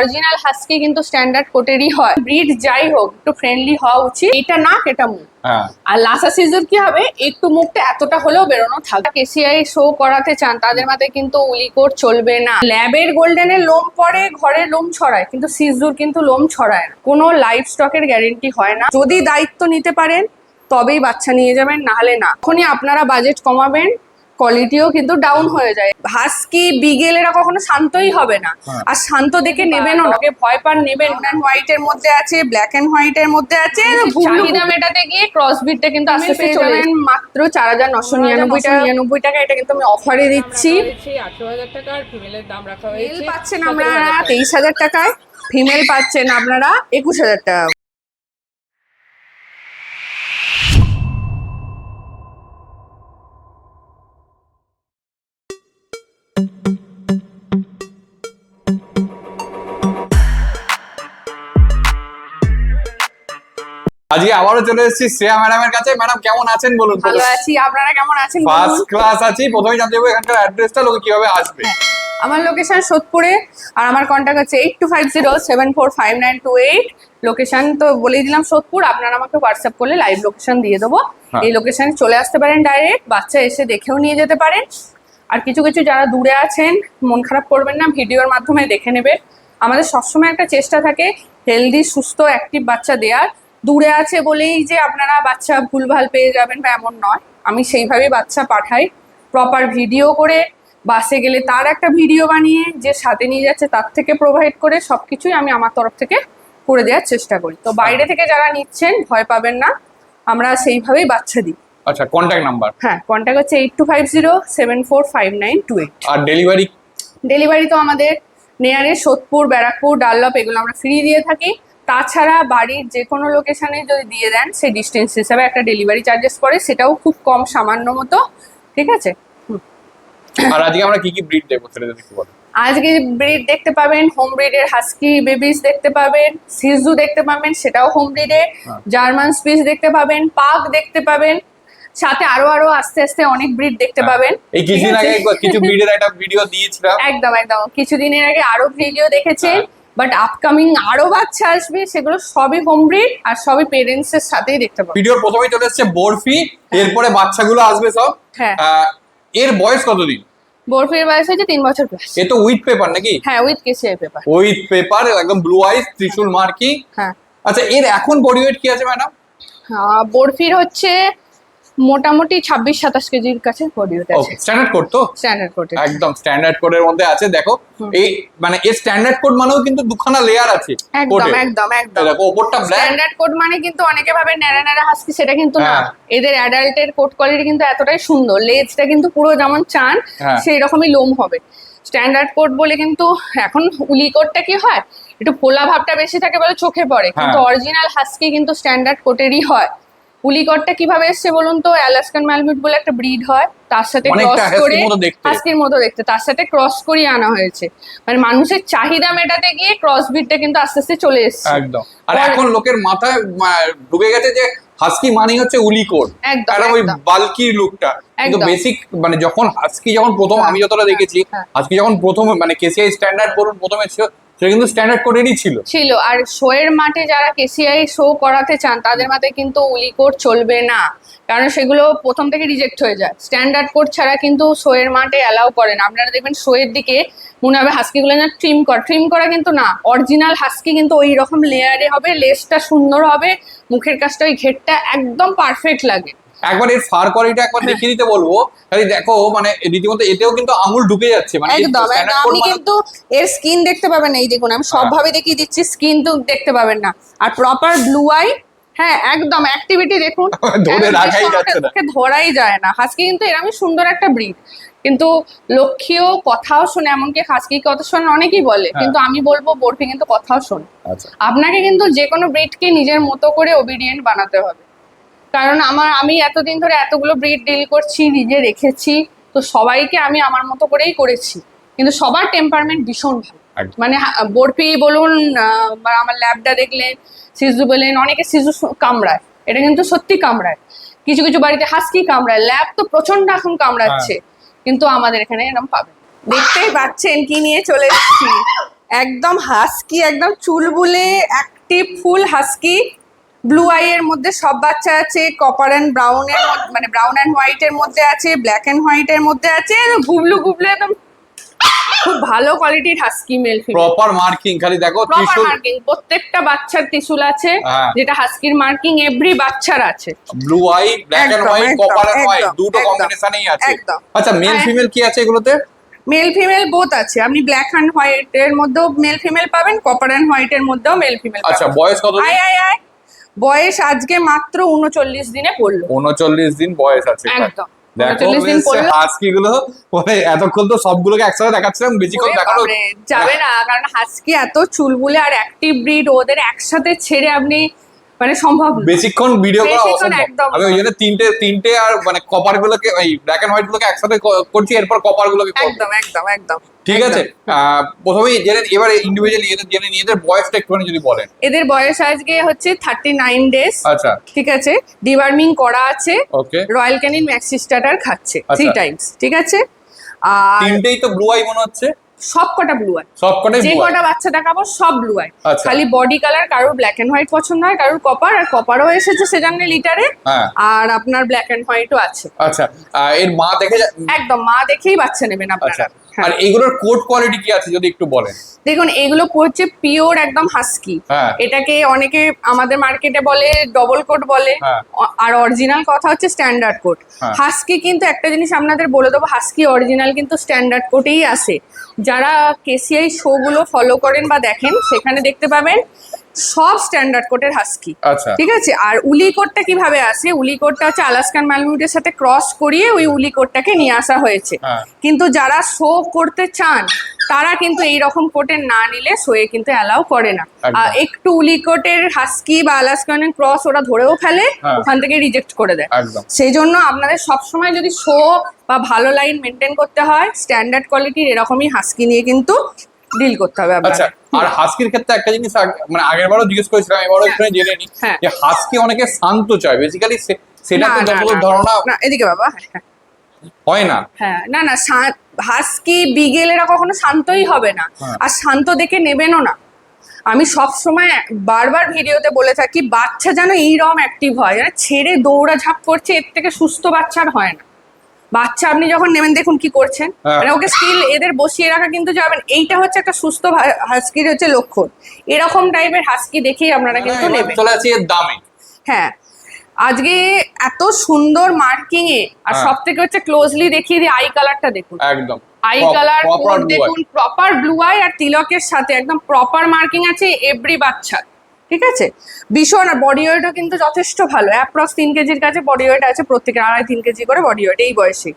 Original husky কিন্তু standard কোটেরই হয়। Breed যাই হোক একটু ফ্রেন্ডলি হওয়া উচিত। এটা নাক এটা মুখ। আর লাসা সিজুর কি হবে, একটু মুখটা এতটা হলেও বেরোনো থাকবে। কেসিআই শো করাতে চান তাদের মাথায় কিন্তু উলিকোট চলবে না। ল্যাবের গোল্ডেনের লোম পরে ঘরে লোম ছড়ায়, কিন্তু সিজুর কিন্তু লোম ছড়ায় না। কোনো লাইফ স্টকের গ্যারেন্টি হয় না। যদি দায়িত্ব নিতে পারেন তবেই বাচ্চা নিয়ে যাবেন, নাহলে না। এখনই আপনারা বাজেট কমাবেন, কোয়ালিটিও কিন্তু ডাউন হয়ে যায়। হাস্কি বিগেল এরা কখনো শান্তই হবে না, আর শান্ত দেখে নেবেনও না। ভয় পান নেবেন। হোয়াইট এর মধ্যে আছে, ব্ল্যাক এন্ড হোয়াইট এর মধ্যে আছে। চাহিদা মেটাতে গিয়ে ক্রসবিটটা কিন্তু আস্তে আস্তে চলে যাবেন মাত্র ৪,৯৯৯ টাকা। এটা কিন্তু আমি অফারে দিচ্ছি। ১৮,০০০ টাকা আর ফিমেলের দাম রাখা হয়েছে। মেল পাচ্ছেন আপনারা ২৩,০০০ টাকায়, ফিমেল পাচ্ছেন আপনারা ২১,০০০ টাকা। আজকে আবারও চলে এসেছি শ্রেয়া ম্যাডামের কাছে। ম্যাডাম কেমন আছেন বলুন? ভালো আছি, আপনারা কেমন আছেন? ফার্স্ট ক্লাস আছি। প্রথমেই জানতে চাইবো এখানকার অ্যাড্রেসটা, লোকে কিভাবে আসবে? আমার লোকেশন সোদপুরে, আর আমার কন্ট্যাক্ট হচ্ছে 8250745928। লোকেশন তো বলেই দিলাম সোদপুর। আপনারা আমাকে হোয়াটসঅ্যাপ করলে লাইভ লোকেশন দিয়ে দেবো। এই লোকেশনে চলে আসতে পারেন ডাইরেক্ট, বাচ্চা এসে দেখেও নিয়ে যেতে পারেন। আর কিছু কিছু যারা দূরে আছেন মন খারাপ করবেন না, ভিডিওর মাধ্যমে দেখে নেবে। আমাদের সবসময় একটা চেষ্টা থাকে হেলদি সুস্থ অ্যাক্টিভ বাচ্চা দেওয়ার। দূরে আছে বলেই যে আপনারা বাচ্চা ভুলভাল পেয়ে যাবেন বা এমন নয়। আমি সেইভাবেই বাচ্চা পাঠাই, প্রপার ভিডিও করে। বাসে গেলে তার একটা ভিডিও বানিয়ে, যে সাথে নিয়ে যাচ্ছে তার থেকে প্রোভাইড করে, সবকিছুই আমি আমার তরফ থেকে করে দেওয়ার চেষ্টা করি। তো বাইরে থেকে যারা নিচ্ছেন ভয় পাবেন না, আমরা সেইভাবেই বাচ্চা দিই। আচ্ছা, কন্ট্যাক্ট নাম্বার? হ্যাঁ, কন্ট্যাক্ট হচ্ছে 8250745928। আর ডেলিভারি? ডেলিভারি তো আমাদের নেয়ারে সোদপুর, ব্যারাকপুর, ডানলপ এগুলো আমরা ফ্রি দিয়ে থাকি। তাছাড়া বাড়ির যে কোনো লোকেশনে যদি দিয়ে দেন, সেই ডিস্টেন্স হিসাবে একটা ডেলিভারি চার্জেস পড়ে, সেটাও খুব কম, সামান্য মতো। ঠিক আছে। আর আজকে আমরা কি কি ব্রিড দেখবো সেটা যদি একটু বলেন। আজকে ব্রিড দেখতে পাবেন, হোম ব্রিডের হাস্কি বেবিস দেখতে পাবেন, সিজু দেখতে পাবেন, সেটাও হোম ব্রিডের। জার্মান স্পিচ দেখতে পাবেন, পাক দেখতে পাবেন, সাথে আরো আরো আস্তে আস্তে অনেক ব্রিড দেখতে পাবেন। এই কিছুদিন আগে কিছু ব্রিডের একটা ভিডিও দিয়েছিলাম। একদম একদম, কিছুদিনের আগে আরো ভিডিও দেখেছেন। বাট আপকামিং আরো বাচ্চা আসবে, সেগুলো সবই হোম ব্রিড আর সবই পেরেন্টস এর সাথেই দেখতে পাবেন। ভিডিওর প্রথমেই চলে এসেছে বরফি, এরপরে বাচ্চাগুলো আসবে সব। হ্যাঁ। এর বয়স কতদিন? বরফির বয়স হচ্ছে 3 বছর প্লাস। এ তো উইথ পেপার নাকি? হ্যাঁ, উইথ কেসিআই পেপার। উইথ পেপার, একদম ব্লু আইস, ত্রিশূল মার্কি। হ্যাঁ। আচ্ছা, এর এখন বডি ওয়েট কি আছে ম্যাডাম? বরফির হচ্ছে মোটামুটি 26-27 কেজির কাছে বডি ওয়েট আছে। স্ট্যান্ডার্ড কোড তো? স্ট্যান্ডার্ড কোড, একদম স্ট্যান্ডার্ড কোডের মধ্যে আছে। দেখো এই মানে এর স্ট্যান্ডার্ড কোড মানেও কিন্তু দুখানা লেয়ার আছে। একদম একদম একদম। দেখো ওপরটা ব্ল্যাক। স্ট্যান্ডার্ড কোড মানে কিন্তু অনেকে ভাবে ন্যাড়া ন্যাড়া হাস্কি, সেটা কিন্তু না। এদের অ্যাডাল্টের কোড কোয়ালিটি কিন্তু এতটাই সুন্দর, লেজটা কিন্তু পুরো যেমন চান সেই রকমই লোম হবে। স্ট্যান্ডার্ড কোড বলে কিন্তু এখন উলি কোডটা কি হয়, একটু ফোলা ভাবটা বেশি থাকে বলে চোখে পড়ে, কিন্তু অরিজিনাল হাস্কি কিন্তু স্ট্যান্ডার্ড কোটেরই হয়। উলিকটটা কিভাবে এসছে বলুন তো? অ্যালাস্কান ম্যালমিট বলে একটা ব্রিড হয়, তার সাথে ক্রস করে, হাস্কির মতো দেখতে, তার সাথে ক্রস করিয়ে আনা হয়েছে। মানে মানুষের চাহিদা মেটাতে গিয়ে ক্রস ব্রিডটা কিন্তু আস্তে আস্তে চলে এসছে। একদম। আর এখন লোকের মাথায় ঢুকে গেছে যে হাস্কি মানে হচ্ছে উলিকট, একদম ওই বাল্কি লুকটা। কিন্তু বেসিক মানে যখন হাস্কি প্রথম আমি যতটা দেখেছি, হাস্কি যখন প্রথম মানে কেসিআই স্ট্যান্ডার্ড বলুন প্রথমে ছিল, সেটা কিন্তু স্ট্যান্ডার্ড কোডেরই ছিল। আর শোয়ের মাঠে যারা কেসিআই শো করাতে চান তাদের মাথায় কিন্তু উলিকট চলবে না, কারণ সেগুলো প্রথম থেকে রিজেক্ট হয়ে যায়। স্ট্যান্ডার্ড কোড ছাড়া কিন্তু শোয়ের মাঠে অ্যালাউ করেন। আপনারা দেখবেন শোয়ের দিকে মনে হবে হাস্কিগুলো না ট্রিম করা, কিন্তু না। অরিজিনাল হাস্কি কিন্তু ওই রকম লেয়ারে হবে, লেজটা সুন্দর হবে, মুখের কাজটা ওই ঘেরটা একদম পারফেক্ট লাগে। একবার এর ফার কোয়ালিটি একবার দেখিয়ে দিতে বলবো। খালি দেখো, মানে রীতিমতো এতেও কিন্তু আঙুল ঢুকে যাচ্ছে। মানে একদম একদম। আপনি কিন্তু এর স্কিন দেখতে পাবেন, এই দেখুন আমি সবভাবে দেখিয়ে দিচ্ছি, স্কিন তো দেখতে পাবেন না। আর প্রপার ব্লু আই, হ্যাঁ একদম। অ্যাক্টিভিটি দেখুন, ধরে রাখাই যাচ্ছে না, ধরাই যায় না। হাস্কি কিন্তু এরকমই সুন্দর একটা ব্রিড, কিন্তু লক্ষ্মীও কথাও শোনে। এমনকি হাস্কি কথা শোনে অনেকেই বলে, কিন্তু আমি বলবো বরফি কিন্তু কথাও শোনে। আপনাকে কিন্তু যে কোনো ব্রিডকে নিজের মতো করে ওবিডিয়েন্ট বানাতে হবে। কারণ আমি এতদিন ধরে এতগুলো ব্রিড ডিল করছি, নিজে রেখেছি, তো সবাইকে আমি আমার মতো করেই করেছি, কিন্তু সবার টেম্পারমেন্ট ভীষণ ভালো। মানে বরফি বলুন, আমার ল্যাবটা দেখলেন, সিজু বলেন, অনেকে সিজু কামড়ায়, এটা কিন্তু সত্যি কামড়ায়। কিছু কিছু বাড়িতে হাস্কি কামড়ায়, ল্যাব তো প্রচন্ড এখন কামড়াচ্ছে, কিন্তু আমাদের এখানে এরকম পাবেন। দেখতেই পাচ্ছেন কি নিয়ে চলে এসেছি, একদম হাস্কি, একদম চুলবুলে অ্যাক্টিভ ফুল হাস্কি। ব্লু আই এর মধ্যে সব বাচ্চা আছে, কপার অ্যান্ড ব্রাউন এর মানে ব্রাউন অ্যান্ড হোয়াইট এর মধ্যে আছে, ব্ল্যাক অ্যান্ড হোয়াইট এর মধ্যে আছে, গুবলু গুবলু একদম খুব ভালো কোয়ালিটির husky male female. Proper marking, খালি দেখো প্রপার ত্রিশূল, মার্কিং, প্রত্যেকটা বাচ্চার ত্রিশূল আছে, হ্যাঁ। যেটা হাস্কির মার্কিং এভরি বাচ্চার আছে। ব্লু আই, ব্ল্যাক এন্ড একদম, হোয়াইট, একদম, কপার এন্ড হোয়াইট, একদম, দুটো একদম, কম্বিনেশনেই আছে। একদম। আচ্ছা মেল হ্যাঁ। ফিমেল কি আছে এগুলোতে? মেল ফিমেল বোথ আছে, আপনি ব্ল্যাক অ্যান্ড হোয়াইট এর মধ্যেও মেল ফিমেল পাবেন, কপার অ্যান্ড হোয়াইট এর মধ্যেও মেল ফিমেল পাবেন। আচ্ছা বয়স কত? আয় আয় আয়, বয়স আজকে মাত্র 39 দিনে পড়লো। 39 দিন বয়স আছে। একদম, দেখো 39 দিন পড়লো। হাস্কি গুলো মানে এতক্ষণ তো সবগুলোকে একসাথে দেখাচ্ছিলাম, বেশিক্ষণ ওরে দেখানো বাবারে, যাবে না, কারণ হাস্কি এত চুলবুলে আর অ্যাক্টিভ ব্রিড, ওদের একসাথে ছেড়ে আপনি মানে সম্ভব না। বেশিক্ষণ ভিডিও করা বেশিক্ষণ অসম্ভব। একদম আমি ওই জন্য তিনটে আর মানে কপার গুলোকে, ওই ব্ল্যাক এন্ড হোয়াইট গুলোকে একসাথে করছি, এরপর কপার গুলোকে করব। একদম একদম একদম ঠিক আছে। প্রথমেই এবারে ইন্ডিভিজুয়ালি জেনে নিয়ে এদের বয়সটা একটুখানি যদি বলেন। এদের বয়স আজকে হচ্ছে 39 ডেজ। আচ্ছা ঠিক আছে, ডিওয়ার্মিং করা আছে, ওকে। রয়্যাল ক্যানিন ম্যাক্সি স্টার্টার খাচ্ছে আচ্ছা। 3 টাইমস। ঠিক আছে, আর তিনটেই তো ব্লু আই মনে হচ্ছে, সব কটা ব্লু আই, সবকটাই যে ব্লু আই। কটা বাচ্চা দেখাবো সব ব্লু আই। আচ্ছা। খালি বডি কালার কারোর ব্ল্যাক এন্ড হোয়াইট পছন্দ হয়, কারোর কপার, আর কপারও এসেছে সেজন্য লিটারে, হ্যাঁ। আর আপনার ব্ল্যাক এন্ড হোয়াইটও আছে। আচ্ছা এর মা দেখে একদম মা দেখেই বাচ্চা নেবেন আচ্ছা। আপনারা। হ্যাঁ। আর এগুলোর কোড কোয়ালিটি কি আছে যদি একটু বলেন। দেখুন, এগুলো পড়ছে পিওর একদম হাস্কি। হ্যাঁ। এটাকে অনেকে আমাদের মার্কেটে বলে ডবল কোট বলে, হ্যাঁ। আর অরিজিনাল কথা হচ্ছে স্ট্যান্ডার্ড কোট। হ্যাঁ। হাস্কি কিন্তু একটা জিনিস আপনাদের বলে দেবো, হাস্কি অরিজিনাল কিন্তু স্ট্যান্ডার্ড কোটেই আসে। যারা কেসিআই শো গুলো ফলো করেন বা দেখেন, সেখানে দেখতে পাবেন সব স্ট্যান্ডার্ড কোটের হাস্কি। আচ্ছা। ঠিক আছে, আর উলি কোটটা কিভাবে আসে, উলি কোটটা হচ্ছে আলাস্কান ম্যালমিউটের সাথে ক্রস করিয়ে ওই উলি কোটটাকে নিয়ে আসা হয়েছে। হ্যাঁ। কিন্তু যারা শো করতে চান তারা কিন্তু এই রকম কোটের না নিলে শোয়ে কিন্তু অ্যালাউ করে না। একদম। একটু উলি কোটের হাস্কি বা আলাস্কানের ক্রস ওরা ধরেও ফেলে, হ্যাঁ। ওখান থেকে রিজেক্ট করে দেয়। একদম। সেই জন্য আপনাদের সবসময় যদি শো বা ভালো লাইন মেনটেন করতে হয়, স্ট্যান্ডার্ড কোয়ালিটির এরকমই হাস্কি নিয়ে কিন্তু ডিল করতে হবে আচ্ছা, আপনাদের। আর হাস্কির ক্ষেত্রে একটা জিনিস মানে আগের বারও জিজ্ঞেস করেছিলাম, এবারও একটু জেনে নি হ্যাঁ। যে হাস্কি অনেকে শান্ত চায়, বেসিক্যালি সেটা না, তো না, যতদূর না, ধারণা না, এদিকে বাবা। হ্যাঁ, হয় না। হ্যাঁ, না না, হাস্কি বিগেল এরা কখনো শান্তই হবে না, হ্যাঁ। আর শান্ত দেখে নেবেনও না। আমি সব সময় বারবার ভিডিওতে বলে থাকি, বাচ্চা যেন এইরকম অ্যাক্টিভ হয়, যেন ছেড়ে দৌড়াঝাঁপ করছে, এর থেকে সুস্থ বাচ্চা আর হয় না। বাচ্চা আপনি যখন নেবেন দেখুন কি করছেন, হ্যাঁ। মানে ওকে স্টিল এদের বসিয়ে রাখা কিন্তু যাবেন, এইটা হচ্ছে একটা সুস্থ হাস্কির হচ্ছে লক্ষণ। এরকম টাইপের হাস্কি দেখেই আপনারা কিন্তু এবার নেবেন। চলে আসি এর দামে। হ্যাঁ, আজকে এত সুন্দর মার্কিং এ, আর হ্যাঁ। সব থেকে হচ্ছে ক্লোজলি দেখিয়ে দিই, আই কালারটা দেখুন। একদম আই কালার proper blue দেখুন, প্রপার ব্লু আই, আর তিলকের সাথে একদম প্রপার মার্কিং আছে এভরি বাচ্চা। ঠিক আছে, ভীষণ। আর বডি ওয়েটও কিন্তু যথেষ্ট ভালো, অ্যাপ্রক্স 3 কেজির কাছে বডি ওয়েট আছে, প্রত্যেকের 2.5-3 কেজি করে বডি ওয়েট এই বয়সে।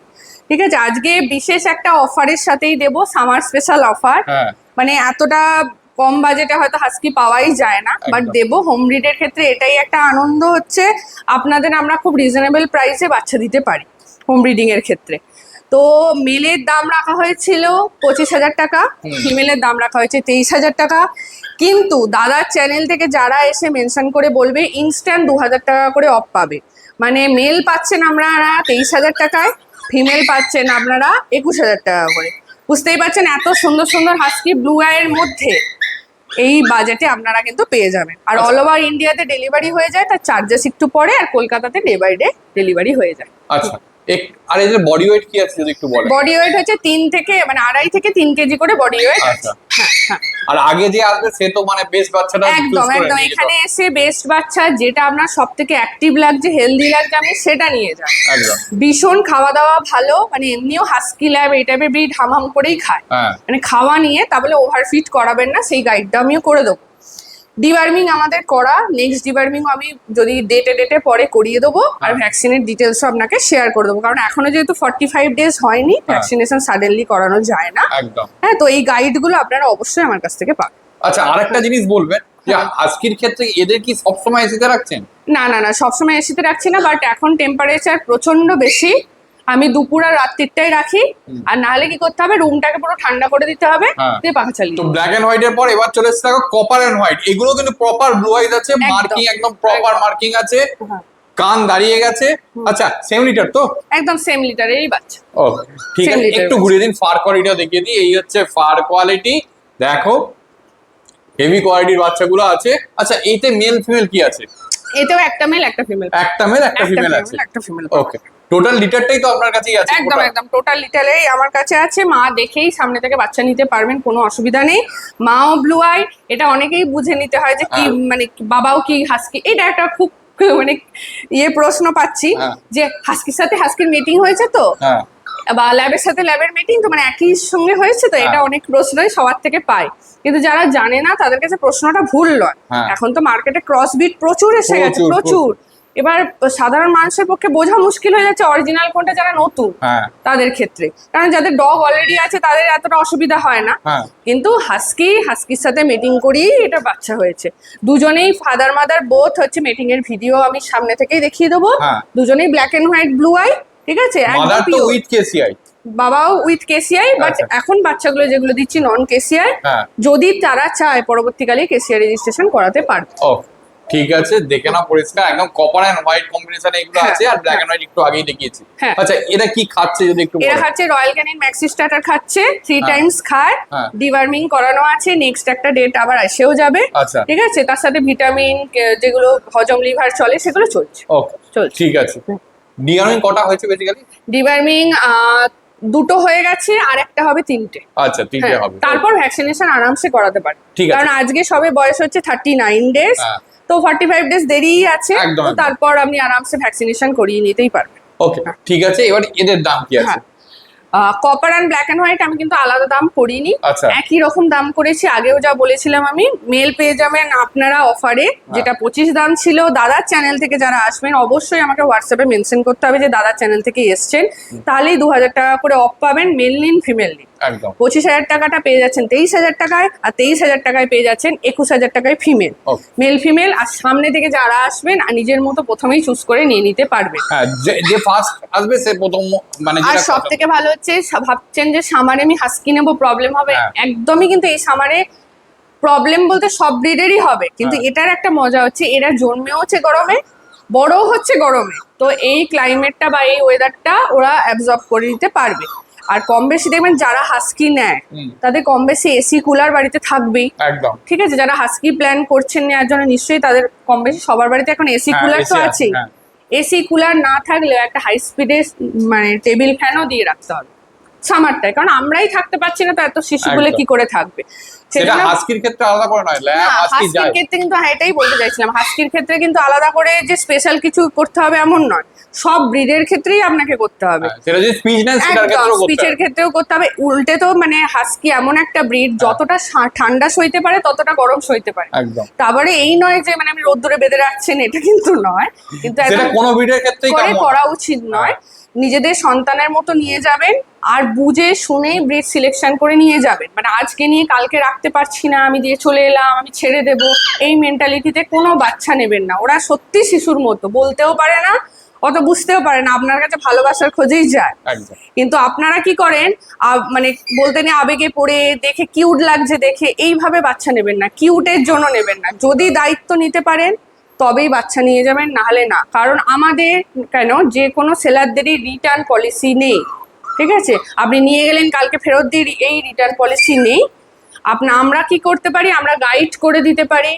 ঠিক আছে, আজকে বিশেষ একটা অফারের সাথেই দেবো, সামার স্পেশাল অফার। হ্যাঁ। মানে এতটা কম বাজেটে হয়তো হাস্কি পাওয়াই যায় না, বাট একদম। দেবো। হোম ব্রিডের ক্ষেত্রে এটাই একটা আনন্দ হচ্ছে, আপনাদের আমরা খুব রিজনেবল প্রাইসে বাচ্চা দিতে পারি হোম ব্রিডিং এর ক্ষেত্রে। তো মেলের দাম রাখা হয়েছিল 25,000 টাকা, ফিমেলের দাম রাখা হয়েছে 23,000 টাকা। কিন্তু দাদার চ্যানেল থেকে যারা এসে মেনশন করে বলবে, ইনস্ট্যান্ট 2,000 টাকা করে অফ পাবে। মানে মেল পাচ্ছেন আপনারা 23,000 টাকায়, ফিমেল পাচ্ছেন আপনারা 21,000 টাকা করে। বুঝতেই পারছেন, এত সুন্দর সুন্দর হাস্কি ব্লু আইয়ের মধ্যে এই বাজেটে আপনারা কিন্তু পেয়ে যাবেন। আর অল ওভার ইন্ডিয়াতে ডেলিভারি হয়ে যায়, তার চার্জেস একটু পড়ে, আর কলকাতাতে ডে বাই ডে ডেলিভারি হয়ে যায়। আচ্ছা, আর এদের বডি ওয়েট কি আছে যদি একটু বলেন। বডি ওয়েট হচ্ছে 3 থেকে মানে 2.5 থেকে 3 কেজি করে বডি ওয়েট আছে। আচ্ছা। হ্যাঁ, হ্যাঁ, আর আগে যে আসবে সে তো মানে বেস্ট বাচ্চাটা একদম choose করে একদম। নিয়ে যেত। এখানে এসে বেস্ট বাচ্চা যেটা আপনার সব থেকে অ্যাক্টিভ লাগছে, হেলদি লাগছে, আপনি সেটা নিয়ে যান। একদম। ভীষণ খাওয়া দাওয়া ভালো, মানে এমনিও হাস্কি ল্যাব এই টাইপের ব্রিড হামহাম করেই খায়। হ্যাঁ। মানে খাওয়া নিয়ে তা বলে ওভারফিট করাবেন না, সেই গাইডটা আমিও করে দেবো। ডিওয়ার্মিং আমাদের করা, নেক্সট ডিওয়ার্মিং আমি যদি ডেটে পরে করিয়ে দেবো, আর ভ্যাকসিনের ডিটেলসও আপনাকে শেয়ার করে দেবো, কারণ এখনো যেহেতু 45 ডেজ হয়নি, ভ্যাকসিনেশন সাডেনলি করানো যায় না। একদম। হ্যাঁ, তো এই গাইডগুলো আপনারা অবশ্যই আমার কাছ থেকে পাবেন। আচ্ছা, আরেকটা জিনিস বলবেন যে আজকের ক্ষেত্রে এদের কি সবসময় এসিতে রাখছেন? না না না, সবসময় এসিতে রাখছি না, বাট এখন টেম্পারেচার প্রচন্ড বেশি, আমি দুপুর আর রাত্রিটাই রাখি। আর নাহলে কি করতে হবে, রুমটাকে পুরো ঠান্ডা করে দিতে হবে, হ্যাঁ। দিয়ে পাখা চালিয়ে তো দিতে হবে। ব্ল্যাক এন্ড হোয়াইট এর পর এবার চলে এসেছে কপার এন্ড হোয়াইট। এগুলো কিন্তু প্রপার ব্লু আইজ আছে, একদম। মার্কিং একদম প্রপার একদম। মার্কিং আছে, হ্যাঁ। কান দাঁড়িয়ে গেছে। আচ্ছা, 7 লিটার তো? একদম সেম লিটারেরই বাচ্চা। ও ঠিক Same আছে, liter একটু ঘুরিয়ে দিন, ফার কোয়ালিটিটা দেখিয়ে দিই। এই হচ্ছে ফার কোয়ালিটি, দেখো হেভি কোয়ালিটির বাচ্চাগুলো আছে। আচ্ছা, এইতে মেল ফিমেল কি আছে? এটাও একটা মেল একটা ফিমেল, একটা মেল একটা ফিমেল আছে, একটা ফিমেল। ওকে। টোটাল লিটারটাই তো আপনার কাছেই আছে? একদম একদম টোটাল লিটারেই আমার কাছে আছে। মা দেখেই সামনে থেকে বাচ্চা নিতে পারবেন, কোনো অসুবিধা নেই। মাও ব্লু আই, এটা অনেকেই বুঝে নিতে হয় যে কি মানে বাবাও কি হাস্কি। এটা একটা খুব মানে প্রশ্ন পাচ্ছি যে হাস্কির সাথে হাস্কির মিটিং হয়েছে তো, বা ল্যাবের সাথে ল্যাবের মিটিং তো, মানে একই সঙ্গে হয়েছে তো, এটা অনেক প্রশ্নই সবার থেকে পায়। কিন্তু যারা জানে না তাদের কাছে প্রশ্নটা ভুল নয়। এখন তো মার্কেটে ক্রসবিট প্রচুর এসে গেছে, প্রচুর। এবার সাধারণ মানুষের পক্ষে বোঝা মুশকিল হয়ে যাচ্ছে অরিজিনাল কোনটা, যারা নতুন তাদের ক্ষেত্রে। কারণ যাদের ডগ অলরেডি আছে তাদের এতটা অসুবিধা হয় না, কিন্তু হাস্কির সাথে মিটিং করিয়ে এটা বাচ্চা হয়েছে। দুজনেই ফাদার মাদার বোথ হচ্ছে, মিটিং এর ভিডিও আমি সামনে থেকেই দেখিয়ে দেবো। দুজনেই black and white blue eye, ঠিক আছে। বাবাও উইথ কেসিআই, বাট এখন বাচ্চাগুলো যেগুলো দিচ্ছি নন কেসিআই। যদি তারা চায় পরবর্তীকালে কেসিআই রেজিস্ট্রেশন করাতে পারবে। ঠিক আছে, দেখে না পরিষ্কার একদম কপার এন্ড হোয়াইট কম্বিনেশন এগুলো আছে, আর ব্ল্যাক এন্ড হোয়াইট একটু আগেই দেখিয়েছি। আচ্ছা, এরা কি খাচ্ছে যদি একটু বলেন? এরা খাচ্ছে রয়্যাল ক্যানিন ম্যাক্সি স্টার্টার খাচ্ছে, 3 টাইমস খায়, ডিওয়ার্মিং করানো আছে, নেক্সট একটা ডেট আবার এসেও যাবে, ঠিক আছে। তার সাথে ভিটামিন যেগুলো হজম লিভার চলে সেগুলো চলছে। ওকে, চলছে, ঠিক আছে। ডিওয়ার্মিং কটা হয়েছে বেসিক্যালি? ডিওয়ার্মিং 2টো হয়ে গেছে, আর একটা হবে 3টে। আচ্ছা, 3টে হবে। তারপর ভ্যাকসিনেশন আরামসে করাতে পারে, কারণ আজকে সবে বয়স হচ্ছে 39 ডেজ, তো 45 ডেজ দেরিই আছে, তো তারপর আপনি আরামসে ভ্যাকসিনেশন করিয়ে নিতেই পারবেন। ওকে, ঠিক আছে। এবার এদের দাম কি আছে? Copper and black and white আমি কিন্তু আলাদা দাম করিনি, একই রকম দাম করেছি। আগেও যা বলেছিলাম আমি, মেল পেয়ে যাবেন আপনারা অফারে, যেটা 25 দাম ছিল। দাদার চ্যানেল থেকে যারা আসবেন অবশ্যই আমাকে হোয়াটসঅ্যাপে মেনশন করতে হবে যে দাদার চ্যানেল থেকে এসছেন, তাহলেই 2000 টাকা করে অফ পাবেন। মেল নিন ফিমেল নিন, 25,000 টাকাটা পেয়ে যাচ্ছেন 23,000 টাকায়, আর 23,000 টাকায় পেয়ে যাচ্ছেন 21,000 টাকায় ফিমেল। মেল ফিমেল, আর সামনে থেকে যারা আসবেন আর নিজের মতো প্রথমেই চুজ করে নিয়ে নিতে পারবেন। যে ফার্স্ট আসবে সে প্রথম, মানে আর সব থেকে ভালো হচ্ছে, ভাবছেন যে সামারে আমি হাস্কি নেবো, প্রবলেম হবে, একদমই কিন্তু এই সামারে প্রবলেম বলতে সব ব্রিডেরই হবে, কিন্তু এটার একটা মজা হচ্ছে এরা জন্মেও হচ্ছে গরমে, বড়ও হচ্ছে গরমে, তো এই ক্লাইমেটটা বা এই ওয়েদারটা ওরা অ্যাবজর্ব করে নিতে পারবে। আর কম বেশি দেখবেন যারা হাস্কি নেয় তাদের কম বেশি এসি কুলার বাড়িতে থাকবেই, ঠিক আছে। যারা হাস্কি প্ল্যান করছেন নেওয়ার জন্য, নিশ্চয়ই তাদের কম বেশি সবার বাড়িতে এখন এসি কুলার তো আছেই। এসি কুলার না থাকলেও একটা হাই স্পিডে মানে টেবিল ফ্যানও দিয়ে রাখতে হবে সামারটায়, কারণ আমরাই থাকতে পারছি না, তো এত শিশুগুলো কি করে থাকবে। সেটা হাস্কির ক্ষেত্রে আলাদা করে নয়, হাস্কির ক্ষেত্রে কিন্তু এটাই বলতে চাইছিলাম, হাস্কির ক্ষেত্রে কিন্তু আলাদা করে যে স্পেশাল কিছু করতে হবে এমন নয়, সব ব্রিডের ক্ষেত্রেই আপনাকে করতে হবে। সেটা যে স্পিচের ক্ষেত্রেও করতে হবে। উল্টে তো মানে হাস্কি এমন একটা ব্রিড যতটা ঠান্ডা সইতে পারে ততটা গরম সইতে পারে। তারপরে এই নয় যে মানে আমি রোদ্দুরে বেঁধে রাখছেন, এটা কিন্তু নয়, কিন্তু কোনো ব্রিডের ক্ষেত্রেই করা উচিত নয়। নিজেদের সন্তানের মতো নিয়ে যাবেন, আর বুঝে শুনে ব্রিড সিলেকশন করে নিয়ে যাবেন। মানে আজকে নিয়ে কালকে রাখতে পারছি না, আমি দিয়ে চলে এলাম, আমি ছেড়ে দেব, এই মেন্টালিটিতে কোনো বাচ্চা নেবেন না। ওরা সত্যি শিশুর মতো, বলতেও পারে না, অত বুঝতেও পারে না, আপনার কাছে ভালোবাসার খোঁজেই যায়। কিন্তু আপনারা কি করেন, মানে বলতে নেই আবেগে পড়ে দেখে কিউট লাগছে দেখে এইভাবে বাচ্চা নেবেন না, কিউটের জন্য নেবেন না। যদি দায়িত্ব নিতে পারেন তবেই বাচ্চা নিয়ে যাবেন, নাহলে না। কারণ আমাদের কেন যে কোনো সেলারদেরই রিটার্ন পলিসি নেই, ঠিক আছে। আপনি নিয়ে গেলেন কালকে ফেরত দিয়ে, এই রিটার্ন পলিসি নেই। আমরা কি করতে পারি, আমরা গাইড করে দিতে পারি,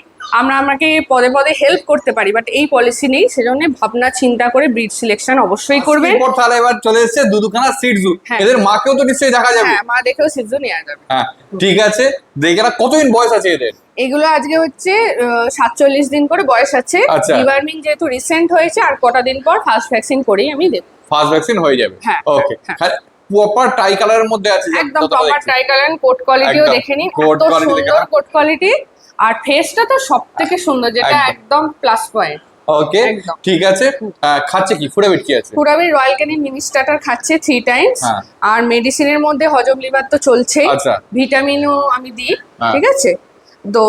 আমাকে পদে পদে হেল্প করতে পারি, বাট এই পলিসি নেই। সেজন্য ভাবনা চিন্তা করে ব্রিড সিলেকশন অবশ্যই করবেন। তাহলে এবার চলে এসেছে দুখানা সিটজু, এদের মাকেও তো নিশ্চয়ই দেখা যাবে। হ্যাঁ, মা দেখেও সিটজু নেওয়া যাবে। হ্যাঁ, ঠিক আছে। দেখে না কতদিন বয়স আছে এদের? এগুলো আজকে হচ্ছে 47 দিন করে বয়স আছে। ডিওয়ার্মিং যেহেতু রিসেন্ট হয়েছে, আর কটা দিন পর ফার্স্ট ভ্যাকসিন করেই আমি দেব। ফার্স্ট ভ্যাকসিন হয়ে যাবে, ওকে। প্রপার টাই কালারের মধ্যে আছে, একদম প্রপার টাই কালার। কোট কোয়ালিটিও দেখে নিন, কত সুন্দর কোট কোয়ালিটি, আর ফেসটা তো সবথেকে সুন্দর, যেটা একদম প্লাস পয়েন্ট। ওকে, ঠিক আছে। খাচ্ছে কি, ফুডাবিট কি আছে? ফুডাবিট রয়্যাল ক্যানিন মিনি স্টার্টার খাচ্ছে 3 টাইমস, আর মেডিসিনের মধ্যে হজম লিভার তো চলছে, ভিটামিনও আমি দিই, ঠিক আছে। তো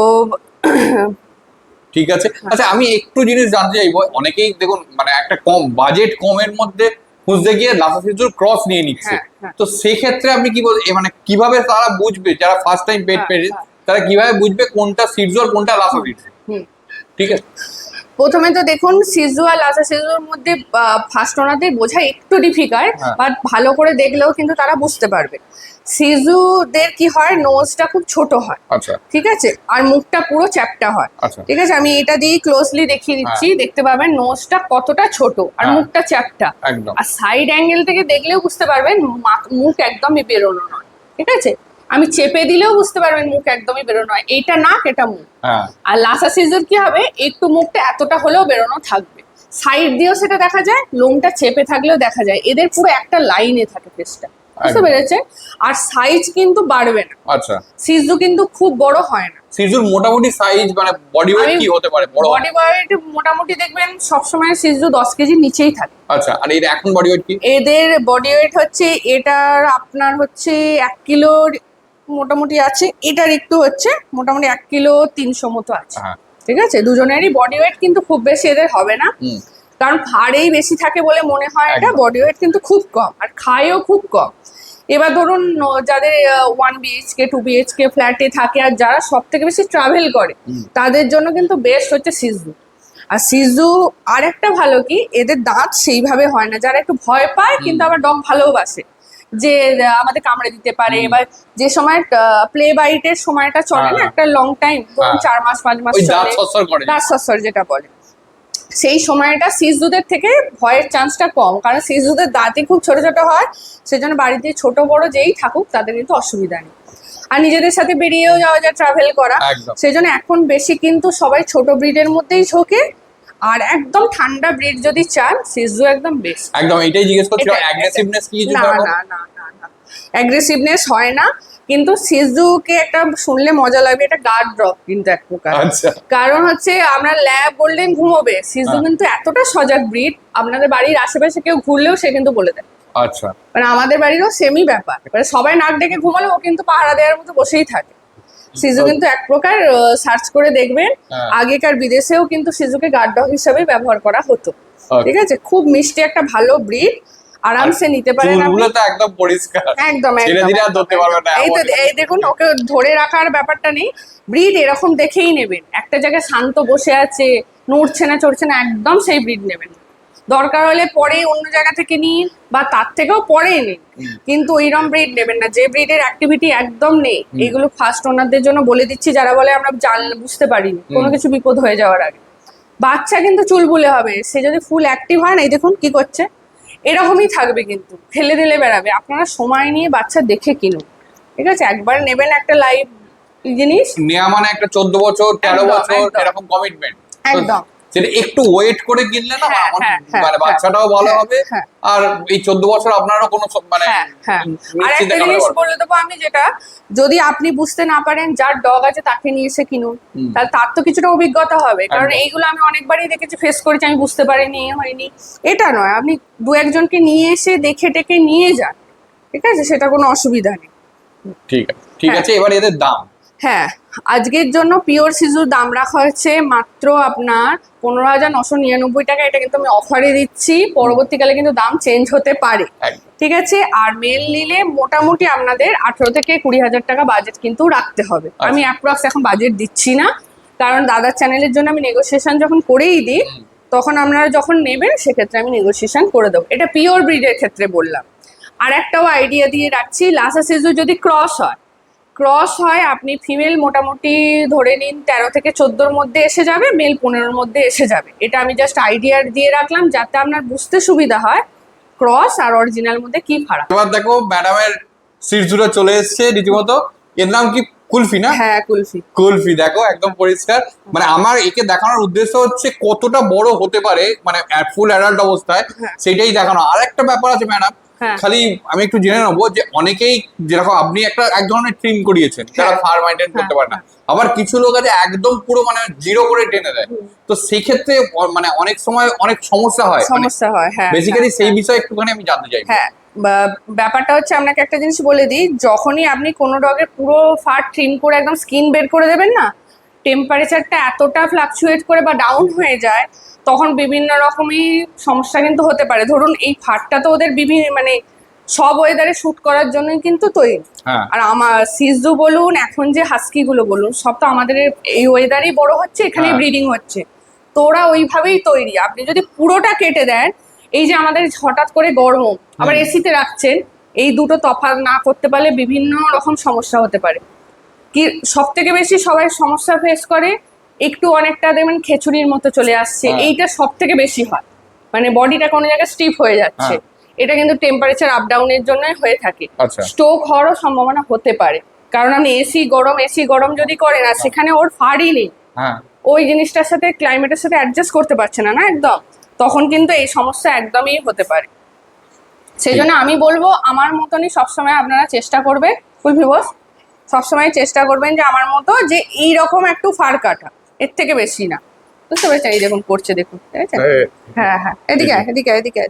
ঠিক আছে। আচ্ছা, আমি একটু জিনিস জানতে চাইবো, অনেকেই দেখুন মানে একটা কম বাজেট কমের মধ্যে খুঁজতে গিয়ে লাসা সিজুর ক্রস নিয়ে নিচ্ছে, তো সেক্ষেত্রে আপনি কি বলছেন, মানে কিভাবে তারা বুঝবে, যারা ফার্স্ট টাইম পেট পেরেন্টস, তারা কিভাবে বুঝবে কোনটা সিজুর কোনটা লাসা সিজুর? ঠিক আছে, প্রথমে তো দেখুন সিজু আর লাসা সিজুর মধ্যে ফার্স্ট ওনাদের বোঝা একটু ডিফিকাল্ট, বাট ভালো করে দেখলেও কিন্তু তারা বুঝতে পারবে। সিজুদের কি হয়, নোজটা খুব ছোট হয়, আচ্ছা ঠিক আছে, আর মুখটা পুরো চ্যাপ্টা হয়, আচ্ছা ঠিক আছে। আমি এটা দিয়ে ক্লোজলি দেখিয়ে দিচ্ছি, দেখতে পাবেন নোজটা কতটা ছোট আর মুখটা চ্যাপ্টা। একদম। আর সাইড অ্যাঙ্গেল থেকে দেখলেও বুঝতে পারবেন মুখ একদমই বেরোনো নয়, ঠিক আছে। আমি চেপে দিলেও বুঝতে পারবেন মুখ একদমই বেরোনো নয়, এইটা নাক এটা মুখ। আর লাসা সিজুর কি হবে, একটু মুখটা এতটা হলেও বেরোনো থাকবে, সাইড দিয়েও সেটা দেখা যায়, লোমটা চেপে থাকলেও দেখা যায়, এদের পুরো একটা লাইনে থাকে ফেসটা, বুঝতে পেরেছে। আর সাইজ কিন্তু বাড়বে না। আচ্ছা, সিজু কিন্তু খুব বড় হয় না। সিজুর মোটামুটি সাইজ মানে বডি ওয়েট কি হতে পারে? বডি ওয়েট মোটামুটি দেখবেন সবসময় সিজু 10 কেজির নিচেই থাকে। আচ্ছা, আর এর এখন বডি ওয়েট কি? এদের বডি ওয়েট হচ্ছে, এটার আপনার হচ্ছে 1 কিলোর মোটামুটি আছে, এটার একটু হচ্ছে মোটামুটি 1 কিলো 300 মতো আছে, ঠিক আছে। দুজনেরই বডি ওয়েট কিন্তু খুব বেশি এদের হবে না, কারণ ভারেই বেশি থাকে বলে মনে হয় এটা। বডি ওয়েট কিন্তু খুব কম, আর খায়ও খুব কম। এবার ধরুন যাদের 1 BHK 2 BHK ফ্ল্যাটে থাকে আর যারা সব থেকে বেশি ট্রাভেল করে, তাদের জন্য কিন্তু বেস্ট হচ্ছে সিজু। আর সিজু আর একটা ভালো কি, এদের দাঁত সেইভাবে হয় না, যারা একটু ভয় পায় কিন্তু আবার ডগ ভালোবাসে যে আমাদের কামড়ে দিতে পারে। এবার যে সময় প্লে বাইটের সময়টা চলে না, একটা লং টাইম, ধরুন 4 মাস 5 মাস চলে, দাঁত সরসর যেটা বলে, সেই সময়টা সিজুদের থেকে ভয়ের চান্সটা কম, কারণ সিজুদের দাঁতই খুব ছোট ছোট হয়, সেজন্য বাড়িতে ছোট বড় যেই থাকুক তাদের কিন্তু অসুবিধা নেই। আর নিজেদের সাথে বেরিয়েও যাওয়া যায়, ট্রাভেল করা, সেজন্য এখন বেশি কিন্তু সবাই ছোট ব্রিডের মধ্যেই ঝোঁকে। আর একদম ঠান্ডা ব্রিড যদি চান, সিজু একদম বেস্ট। একদম এটাই জিজ্ঞেস করছিলাম, অ্যাগ্রেসিভনেস কি কিছু? না না না না না, অ্যাগ্রেসিভনেস হয় না, কিন্তু সিজুকে একটা শুনলে মজা লাগবে, এটা গার্ড ডগ কিন্তু এক প্রকার। কারণ হচ্ছে আমরা ল্যাব গোল্ডেন ঘুমোবে, সিজু কিন্তু এতটা সজাগ ব্রিড, আপনাদের বাড়ির আশেপাশে কেউ ঘুরলেও সে কিন্তু বলে দেয়। আচ্ছা, মানে আমাদের বাড়িরও সেমই ব্যাপার, মানে সবাই নাক ডেকে ঘুমালে ও কিন্তু পাহারা দেওয়ার মতো বসেই থাকে। সিজু কিন্তু এক প্রকার সার্চ করে দেখবেন, আগেকার বিদেশেও কিন্তু সিজুকে গার্ড ডগ হিসেবে ব্যবহার করা হতো, ঠিক আছে। খুব মিষ্টি একটা ভালো ব্রিড, আরামসে নিতে পারেন আপনি, একদম পরিষ্কার, একদম ধরতে পারবে না। এই তো এই দেখুন, ওকে ধরে রাখার ব্যাপারটা নেই, ব্রিড এরকম দেখেই নেবেন, একটা জায়গায় শান্ত বসে আছে, নড়ছে না চড়ছে না, একদম সেই ব্রিড নেবেন। দরকার হলে পরে অন্য জায়গা থেকে নিন, বা তার থেকেও পরে নিন, কিন্তু ওইরকম ব্রিড নেবেন না যে ব্রিডের অ্যাক্টিভিটি একদম নেই। এগুলো ফার্স্ট ওনারদের জন্য বলে দিচ্ছি, যারা বলে আমরা বুঝতে পারিনি কোনো কিছু বিপদ হয়ে যাওয়ার আগে। বাচ্চা কিন্তু চুলবুলে হবে, সে যদি ফুল অ্যাক্টিভ হয় না, এই দেখুন কি করছে, এরকমই থাকবে, কিন্তু ফেলে দিলে বেড়াবে। আপনারা সময় নিয়ে বাচ্চা দেখে কিনুন, ঠিক আছে। একবার নেবেন একটা লাইভ জিনিস নেওয়া মানে একটা 14 বছর 13 বছর এরকম কমিটমেন্ট, একদম সেটা একটু ওয়েট করে কিনলে না মানে বাচ্চাটাও ভালো হবে, আর এই 14 বছর আপনারও কোনো মানে। আর একটা জিনিস বলে দেবো আমি, যেটা যদি আপনি বুঝতে না পারেন, যার ডগ আছে তাকে নিয়ে এসে কিনুন, তাহলে তার তো কিছুটা অভিজ্ঞতা হবে। কারণ এইগুলো আমি অনেকবারই দেখেছি, ফেস করেছি, আমি বুঝতে পারিনি, হয়নি, এটা নয়, আপনি 2-1 জনকে নিয়ে এসে দেখে টেকে নিয়ে যান, ঠিক আছে, সেটা কোনো অসুবিধা নেই। ঠিক আছে, এবার এদের দাম। হ্যাঁ, আজকের জন্য পিওর সিজুর দাম রাখা হচ্ছে মাত্র আপনার 15,999 টাকা। এটা কিন্তু আমি অফারে দিচ্ছি, পরবর্তীকালে কিন্তু দাম চেঞ্জ হতে পারে, ঠিক আছে। আর মেল নিলে মোটামুটি আপনাদের 18 থেকে 20,000 টাকা বাজেট কিন্তু রাখতে হবে। আমি অ্যাপ্রক্স এখন বাজেট দিচ্ছি না, কারণ দাদার চ্যানেলের জন্য আমি নেগোসিয়েশন যখন করেই দিই, তখন আপনারা যখন নেবেন সেক্ষেত্রে আমি নেগোসিয়েশন করে দেবো। এটা পিওর ব্রিডের ক্ষেত্রে বললাম। আর একটাও আইডিয়া দিয়ে রাখছি, লাসা সিজু যদি ক্রস হয়, আপনি ফিমেল মোটামুটি ধরে নিন 13 থেকে 14-র মধ্যে এসে যাবে, মেল 15-র মধ্যে এসে যাবে। এটা আমি জাস্ট আইডিয়া দিয়ে রাখলাম, যাতে আপনার বুঝতে সুবিধা হয় ক্রস আর অরিজিনাল মধ্যে কি ফারাক। এবার দেখো ম্যাডামের সিজুরা চলে এসেছে রীতিমতো। এর নাম কি? কুলফি না? হ্যাঁ, কুলফি। দেখো একদম পরিষ্কার, মানে আমার একে দেখানোর উদ্দেশ্য হচ্ছে কতটা বড় হতে পারে, মানে ফুল অ্যাডাল্ট অবস্থায়, সেটাই দেখানো। আর একটা ব্যাপার আছে ম্যাডাম, খালি আমি একটু জেনে নেবো যে অনেকেই যেরকম আপনি এক ধরনের ট্রিম করিয়েছেন, যারা ফার মেইনটেইন করতে পারে না, আবার কিছু লোক আছে একদম পুরো মানে জিরো করে টেনে দেয়, তো সেই ক্ষেত্রে মানে অনেক সময় অনেক সমস্যা হয়। হ্যাঁ, বেসিক্যালি সেই বিষয়ে একটুখানি আমি জানতে চাই। হ্যাঁ, ব্যাপারটা হচ্ছে, আপনাকে একটা জিনিস বলে দিই, যখনই আপনি কোনো ডগের পুরো ফার ট্রিম করে একদম স্কিন বের করে দেবেন না, টেম্পারেচারটা এতটা ফ্লাকচুয়েট করে বা ডাউন হয়ে যায়, তখন বিভিন্ন রকমই সমস্যা কিন্তু হতে পারে। ধরুন এই ফারটা তো ওদের বিভিন্ন মানে সব ওয়েদারে শুট করার জন্যই কিন্তু তৈরি। আর আমার সিজু বলুন, এখন যে হাস্কি গুলো বলুন, সব তো আমাদের এই ওয়েদারেই বড় হচ্ছে, এখানে ব্রিডিং হচ্ছে, তোড়া ওইভাবেই তৈরি। আপনি যদি পুরোটা কেটে দেন, এই যে আমাদের হঠাৎ করে গরম আবার এসিতে রাখছেন, এই দুটো তফাৎ না করতে পারলে বিভিন্ন রকম সমস্যা হতে পারে। কি সব থেকে বেশি সবাই সমস্যা ফেস করে, একটু অনেকটা দেখবেন খেচুড়ির মতো চলে আসছে, এইটা সব থেকে বেশি হয়, মানে বডিটা কোনো জায়গায় স্টিফ হয়ে যাচ্ছে। এটা কিন্তু টেম্পারেচার আপ ডাউনের জন্যই হয়ে থাকে। স্ট্রোক হওয়ারও সম্ভাবনা হতে পারে, কারণ আপনি এসি গরম যদি করেন আর সেখানে ওর ফাড়ই নেই, ওই জিনিসটার সাথে ক্লাইমেটের সাথে অ্যাডজাস্ট করতে পারছে না একদম, তখন কিন্তু এই সমস্যা একদমই হতে পারে। সেই জন্য আমি বলবো আমার মতনই সবসময় আপনারা চেষ্টা করবেন, ফুলফি বস সবসময় চেষ্টা করবেন যে আমার মতো যে এইরকম একটু ফার কাটা, এর থেকে বেশি না। বুঝতে পেরেছেন? এই দেখুন করছে, দেখুন, ঠিক আছে? হ্যাঁ এদিকে এদিকে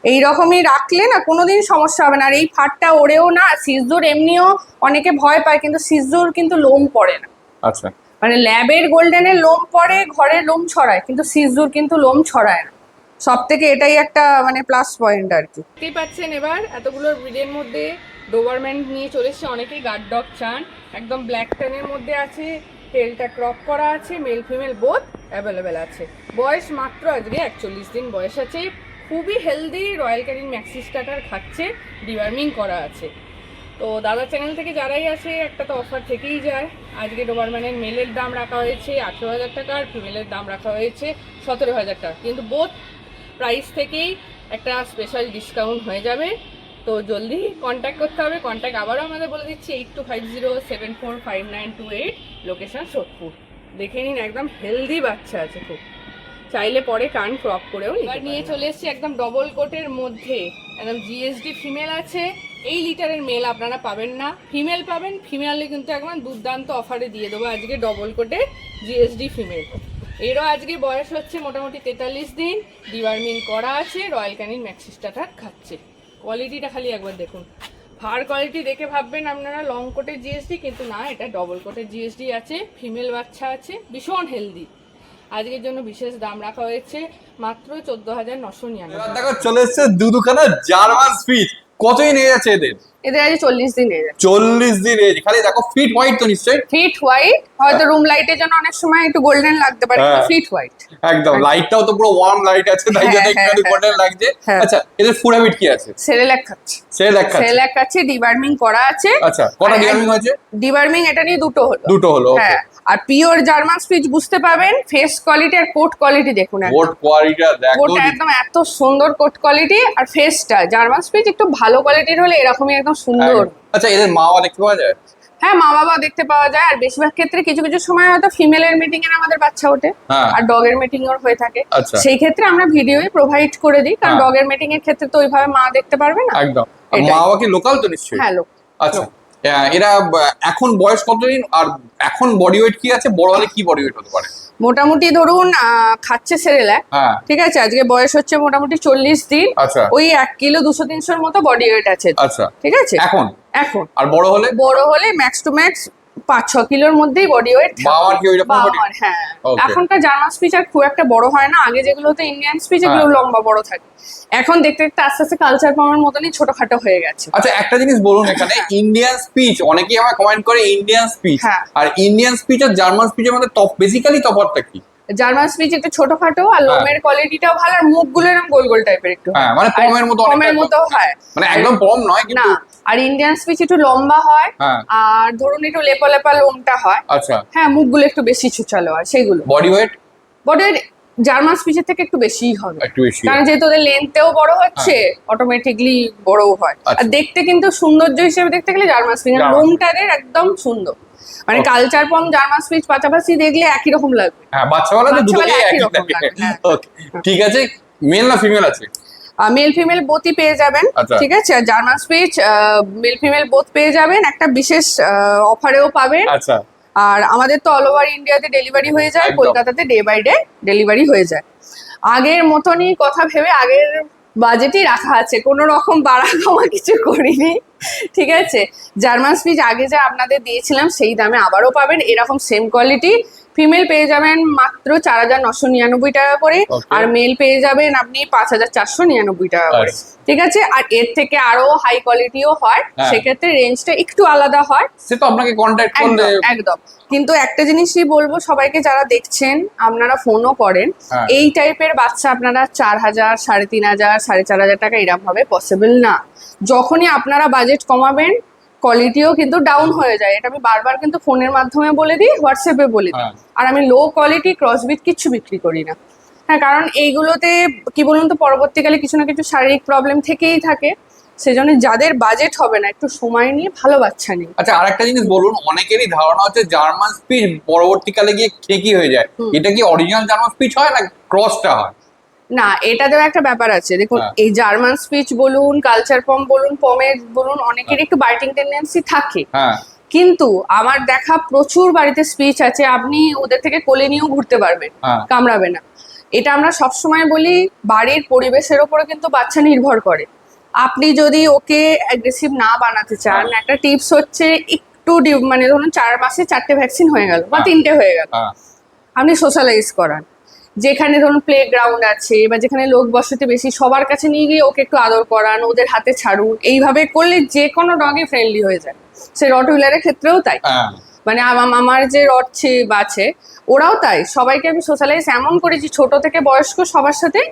এইরকমই রাখলে না কোনোদিন সমস্যা হবে না। আর এই ফারটা ওড়েও না, সিজুর এমনিও অনেকে ভয় পায়, কিন্তু সিজুর কিন্তু লোম পড়ে না। আচ্ছা, মানে ল্যাবের গোল্ডেনের লোম পড়ে, ঘরের লোম ছড়ায়, কিন্তু সিজুর কিন্তু লোম ছড়ায় না। সব থেকে এটাই একটা মানে প্লাস পয়েন্ট আর কি। দেখতেই পাচ্ছেন এবার এতগুলো ব্রিডের মধ্যে ডোবারম্যান নিয়ে চলে এসছে। অনেকেই গার্ড ডগ চান, একদম ব্ল্যাক ট্যানের মধ্যে আছে, টেলটা ক্রপ করা আছে, মেল ফিমেল বোথ অ্যাভেলেবেল আছে। বয়স মাত্র আজকে 41 দিন বয়স আছে, খুবই healthy, royal Canin maxi starter খাচ্ছে, ডিওয়ার্মিং করা আছে। তো দাদা চ্যানেল থেকে যারাই আসে একটা তো অফার থেকেই যায়। আজকে ডোবারম্যানের মেলের দাম রাখা হয়েছে 18,000 টাকা, আর ফিমেলের দাম রাখা হয়েছে 17,000 টাকা, কিন্তু বোথ প্রাইস থেকেই একটা স্পেশাল ডিসকাউন্ট হয়ে যাবে। তো জলদি কন্ট্যাক্ট করতে হবে। কন্ট্যাক্ট আবারও আমাদের বলে দিচ্ছি 8250745928, লোকেশন সোদপুর। দেখে নিন, একদম হেলদি বাচ্চা আছে খুব, চাইলে পরে কান ক্রপ করেও নিয়ে চলে এসেছি একদম ডবল কোটের মধ্যে, একদম জিএসডি ফিমেল আছে। এই লিটারের মেল আপনারা পাবেন না, ফিমেল পাবেন। ফিমেলে কিন্তু একদম দুর্দান্ত অফারে দিয়ে দেবো আজকে ডবল কোটে জিএসডি ফিমেল। এরও আজকে বয়স হচ্ছে মোটামুটি 43 দিন, ডিওয়ার্মিং করা আছে, রয়্যাল ক্যানিন ম্যাক্সি স্টার্টার খাচ্ছে। কোয়ালিটিটা খালি একবার দেখুন, ফার কোয়ালিটি দেখে ভাববেন আপনারা লং কোটের জিএসডি, কিন্তু না, এটা ডবল কোটের জিএসডি আছে, ফিমেল বাচ্চা আছে, ভীষণ হেলদি। আজকের জন্য বিশেষ দাম রাখা হয়েছে মাত্র 14,999। দেখো চলে এসছে দুখানা জার্মান স্পিচ। কতই নিয়ে যাচ্ছে এদের আজ 40 দিন এজ, 40 দিন এজ। খালি দেখো ফিট হোয়াইট তো নিশ্চয়ই ফিট হোয়াইট, হয়তো রুম লাইটের জন্য অনেক সময় একটু গোল্ডেন লাগতে পারে, কিন্তু ফিট হোয়াইট একদম। লাইটটাও তো পুরো ওয়ার্ম লাইট আছে, তাই জন্য একটু গোল্ডেন লাগছে। আচ্ছা, এদের ফুড হ্যাবিট কি আছে? সেরেল্যাক খাচ্ছে, সেরেল্যাক খাচ্ছে, ডিওয়ার্মিং করা আছে। আচ্ছা, কটা ডিওয়ার্মিং হয়েছে? ডিওয়ার্মিং এটা নিয়ে দুটো হলো। হ্যাঁ, আর পিওর জার্মান স্পিচ বুঝতে পাবেন, ফেস কোয়ালিটি আর কোট কোয়ালিটি দেখুন, কোট কোয়ালিটিটা দেখো, কোট একদম এত সুন্দর কোট কোয়ালিটি, আর ফেসটা জার্মান স্পিচ একটু ভালো কোয়ালিটির হলে এরকমই একদম সুন্দর। আচ্ছা, এদের মা বাবা দেখতে পাওয়া যায়? হ্যাঁ, মা বাবা দেখতে পাওয়া যায়, আর বেশিরভাগ ক্ষেত্রে কিছু কিছু সময় হয়তো ফিমেলের মিটিং এর আমাদের বাচ্চা ওঠে, আর ডগের মিটিং এর হয়ে থাকে। সেই ক্ষেত্রে আমরা ভিডিওই প্রোভাইড করে দিই, কারণ ডগের মিটিং এর ক্ষেত্রে তো ওইভাবে মা দেখতে পারবে না। একদম। মা বাবা কি লোকাল তো নিশ্চয়ই? হ্যাঁ, লোকাল। আচ্ছা, এরা এখন বয়স কতদিন, আর এখন বডি ওয়েট কি আছে? বড় হলে কি বডি ওয়েট হতে পারে? মোটামুটি ধরুন খাচ্ছে সেরেল্যাক, ঠিক আছে, আজকে বয়স হচ্ছে মোটামুটি 40 দিন, ওই 1 কিলো 200-300 মতো বডি ওয়েট আছে। আচ্ছা, ঠিক আছে এখন। আর বড় হলে ম্যাক্স টু ম্যাক্স 5-6 কিলোর মধ্যেই বডি ওয়েট। হ্যাঁ, এখনকার জার্মান স্পিচ আর খুব একটা বড় হয় না, আগে যেগুলো হতো ইন্ডিয়ান স্পিচ এগুলো লম্বা বড় থাকে, এখন দেখতে দেখতে আস্তে আস্তে কালচার ফর্মের মতনই ছোটখাটো হয়ে গেছে। আচ্ছা, একটা জিনিস বলুন, এখানে ইন্ডিয়ান স্পিচ অনেকেই আমার কমেন্ট করে ইন্ডিয়ান স্পিচ, আর ইন্ডিয়ান স্পিচ আর জার্মান স্পিচের মধ্যে বেসিক্যালি তফাৎটা কি? জার্মান স্পিচ একটু ছোটখাটো, আর লোমের কোয়ালিটিটাও ভালো, আর মুখগুলো এরকম গোল গোল টাইপের একটু, মানে পমের মতো হয়, মানে একদম পম নয় কিন্তু। আর ইন্ডিয়ান স্পিচ একটু লম্বা হয়, আর ধরুন একটু লেপা লেপা লোমটা হয়। আচ্ছা, হ্যাঁ, মুখগুলো একটু বেশি ছুচালো, আর সেগুলো বডি ওয়েট জার্মান স্পিচের থেকে একটু বেশিই হবে, কারণ যেহেতু ওদের লেন্থেও বড় হচ্ছে, অটোমেটিকলি বড়ও হয়। আর দেখতে কিন্তু সৌন্দর্য হিসেবে দেখতে গেলে জার্মান স্পিচ লোমটাদের একদম সুন্দর, মানে কালচার ফর্ম জার্মান স্পিচ পাশাপাশি দেখলে একই রকম লাগবে। হ্যাঁ, বাচ্চাবেলা তো দুটোই একই রকম লাগে। ওকে, ঠিক আছে। মেল না ফিমেল আছে? মেল ফিমেল বোথই পেয়ে যাবেন, ঠিক আছে। German speech male female both পেয়ে যাবেন, একটা বিশেষ অফারেও পাবেন। আচ্ছা, আর আমাদের তো অল ওভার ইন্ডিয়াতে ডেলিভারি হয়ে যায়, কলকাতাতে ডে বাই ডে ডেলিভারি হয়ে যায়। আগের মতনই কথা ভেবে আগের বাজেটই রাখা আছে, কোনো রকম বাড়া কমা কিছু করিনি, ঠিক আছে। জার্মান স্পিচ আগে যা আপনাদের দিয়েছিলাম সেই দামে আবারও পাবেন, এরকম সেম কোয়ালিটি ফিমেল পেয়ে যাবেন মাত্র 4,999 টাকা করে, আর মেল পেয়ে যাবেন আপনি 5,499 টাকা করে। ঠিক আছে, আর এর থেকে আরো হাই কোয়ালিটিও হয়, সেক্ষেত্রে রেঞ্জটা একটু আলাদা হয়, সে তো আপনাকে কন্ট্যাক্ট করলে একদম। কিন্তু একটা জিনিসই বলবো সবাইকে, যারা দেখছেন আপনারা ফোনও করেন, এই টাইপের বাচ্চা আপনারা 4,000, 3,500, 4,500 টাকা এরকম ভাবে পসিবল না। যখনই আপনারা বাজেট কমাবেন কোয়ালিটিও কিন্তু ডাউন হয়ে যায়, এটা আমি বারবার কিন্তু ফোনের মাধ্যমে বলে দিই, হোয়াটসঅ্যাপে বলে দিই। আর আমি লো কোয়ালিটি ক্রসবিট কিচ্ছু বিক্রি করি না। হ্যাঁ, কারণ এইগুলোতে কি বলুন তো, পরবর্তীকালে কিছু না কিছু শারীরিক প্রবলেম থেকেই থাকে, সেজন্য যাদের বাজেট হবে না একটু সময় নিয়ে ভালো বাচ্চা নিন। আচ্ছা, আরেকটা জিনিস বলুন, অনেকেরই ধারণা হচ্ছে জার্মান স্পিচ পরবর্তীকালে গিয়ে ঠিকই হয়ে যায়, এটা কি অরিজিনাল জার্মান স্পিচ হয় না ক্রসটা হয়? না, এটাতেও একটা ব্যাপার আছে। দেখুন, এই জার্মান স্পিচ বলুন, কালচার পম বলুন, পমের বলুন, অনেকেরই একটু বাইটিং টেন্ডেন্সি থাকে। কিন্তু আমার দেখা প্রচুর বাড়িতে স্পিচ আছে, আপনি ওদের থেকে কোলে নিয়েও ঘুরতে পারবেন, কামড়াবে না। এটা আমরা সবসময় বলি, বাড়ির পরিবেশের ওপরে কিন্তু বাচ্চা নির্ভর করে। আপনি যদি ওকে অ্যাগ্রেসিভ না বানাতে চান, একটা টিপস হচ্ছে একটু মানে ধরুন 4 মাসে 4টে ভ্যাকসিন হয়ে গেল বা 3টে হয়ে গেল, আপনি সোশ্যালাইজ করান। যেখানে ধরুন প্লে গ্রাউন্ড আছে বা যেখানে লোক বসতি বেশি, সবার কাছে নিয়ে গিয়ে ওকে একটু আদর করান, ওদের হাতে ছাড়ুন। এইভাবে করলে যে কোনো ডগই ফ্রেন্ডলি হয়ে যায়। সে রটউইলারের ক্ষেত্রেও তাই, মানে আমার যে আছে ওরাও তাই। সবাইকে আমি সোশ্যালাইজ এমন করেছি, ছোট থেকে বয়স্ক সবার সাথে